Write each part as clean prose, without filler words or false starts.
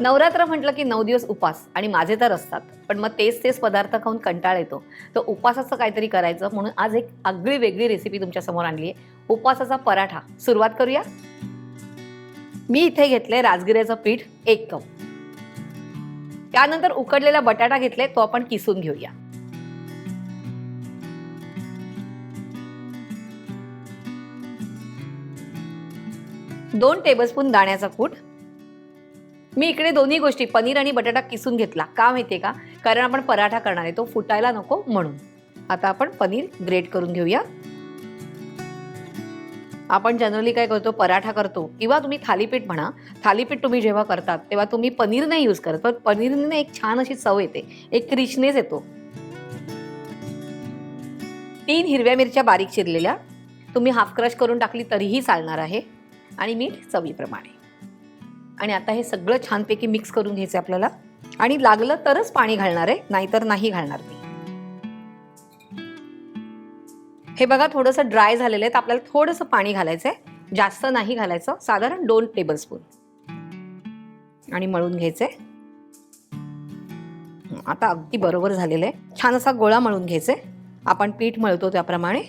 नवरात्र म्हटलं की 9 दिवस उपास आणि माझे तर असतात, पण मग तेच तेच पदार्थ खाऊन कंटाळा येतो. तर उपासाचं काहीतरी करायचं म्हणून आज एक आगळी वेगळी रेसिपी तुमच्या समोर आणली आहे. उपासाचा पराठा. सुरुवात करूया. मी इथे घेतले राजगिऱ्याचं पीठ 1 कप. त्यानंतर उकडलेला बटाटा घेतले, तो आपण किसून घेऊया. दोन टेबलस्पून दाण्याचा कूट. मी इकडे दोन्ही गोष्टी पनीर आणि बटाटा किसून घेतला. का माहितीये का? कारण आपण पराठा करणार आहे, तो फुटायला नको म्हणून. आता आपण पनीर ग्रेट करून घेऊया. आपण जनरली काय करतो, पराठा करतो किंवा तुम्ही थालीपीठ म्हणा. थालीपीठ तुम्ही जेव्हा करतात तेव्हा तुम्ही पनीर नाही यूज करत, पण पनीरने एक छान अशी चव येते, एक रिचनेस येतो. 3 हिरव्या मिरच्या बारीक चिरलेल्या, तुम्ही हाफ क्रश करून टाकली तरीही चालणार आहे. आणि मीठ चवीप्रमाणे. आणि आता हे सगळं छानपैकी मिक्स करून घ्यायचं आपल्याला. आणि लागलं तरच पाणी घालणार आहे, नाहीतर नाही घालणार मी. हे बघा थोडंसं ड्राय झालेलं आहे, तर आपल्याला थोडंसं पाणी घालायचं आहे. जास्त नाही घालायचं, साधारण 2 टेबलस्पून. आणि मळून घ्यायचंय. आता अगदी बरोबर झालेलं आहे. छान असा गोळा मळून घ्यायचंय, आपण पीठ मळतो त्याप्रमाणे.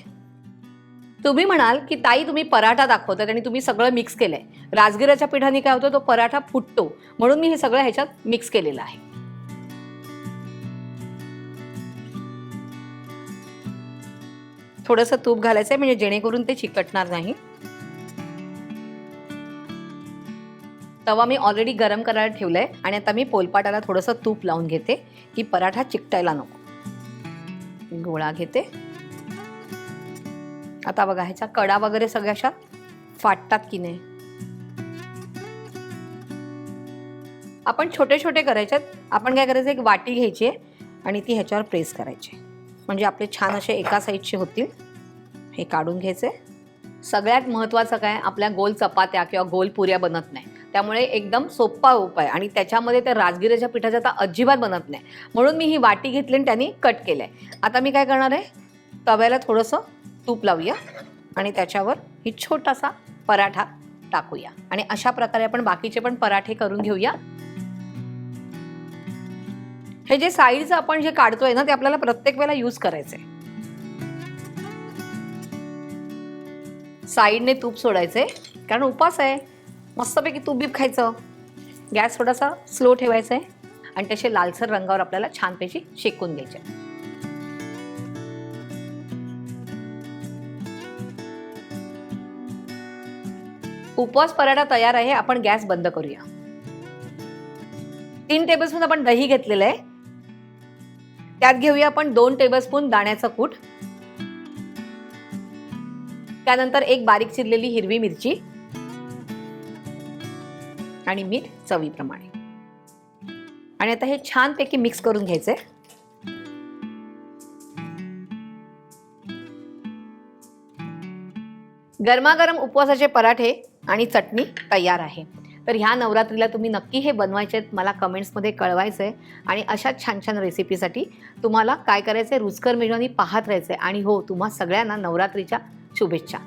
तुम्ही म्हणाल की ताई तुम्ही पराठा दाखवतात आणि तुम्ही सगळं मिक्स केलंय. राजगिऱ्याच्या पिठाने काय होतं, तो पराठा फुटतो, म्हणून मी हे सगळं ह्याच्यात मिक्स केलेलं आहे. थोडंसं तूप घालायचंय म्हणजे जेणेकरून ते चिकटणार नाही. तवा मी ऑलरेडी गरम करायला ठेवलाय आणि आता मी पोलपाटाला थोडंसं तूप लावून घेते की पराठा चिकटायला नको. गोळा घेते. आता बघा ह्याच्या कडा वगैरे सगळ्या अशा फाटतात की नाही. आपण छोटे छोटे करायचे. आपण काय करायचं, एक वाटी घ्यायची आणि ती ह्याच्यावर प्रेस करायची, म्हणजे आपले छान असे एका साईडचे होतील. हे काढून घ्यायचे. सगळ्यात महत्त्वाचं काय, आपल्या गोल चपात्या किंवा गोल पुऱ्या बनत नाही, त्यामुळे एकदम सोपा उपाय. आणि त्याच्यामध्ये त्या राजगिऱ्याच्या पिठाचा आता अजिबात बनत नाही, म्हणून मी ही वाटी घेतली आणि त्यांनी कट केलंय. आता मी काय करणार आहे, तव्याला थोडंसं तूप लावूया आणि त्याच्यावर ही छोटासा पराठा टाकूया. आणि अशा प्रकारे आपण बाकीचे पण पराठे करून घेऊया. हे जे साईडचं आपण जे काढतोय ना, ते आपल्याला प्रत्येक वेळेला यूज करायचंय. साईडने तूप सोडायचंय, कारण उपास आहे. मस्तपैकी तूप बीप खायचं. गॅस थोडासा स्लो ठेवायचा आहे आणि त्याचे लालसर रंगावर आपल्याला छानपैकी शेकून घ्यायचे. उपवास पराठा तयार आहे. आपण गॅस बंद करूया. 3 टेबलस्पून आपण दही घेतलेलं आहे. त्यात घेऊया आपण 2 टेबलस्पून दाण्याचं कूट. त्यानंतर एक बारीक चिरलेली हिरवी मिरची आणि मीठ चवीप्रमाणे. आणि आता हे छानपैकी मिक्स करून घ्यायचंय. गरमागरम उपवासाचे पराठे आणि चटणी तयार आहे. तर ह्या नवरात्रीला तुम्ही नक्की हे बनवायचे आहेत, मला कमेंट्समध्ये कळवायचं आहे. आणि अशा छान छान रेसिपीसाठी तुम्हाला काय करायचं आहे, रुचकर मेजवानी पाहत राहायचं आहे. आणि हो, तुम्हा सगळ्यांना नवरात्रीच्या शुभेच्छा.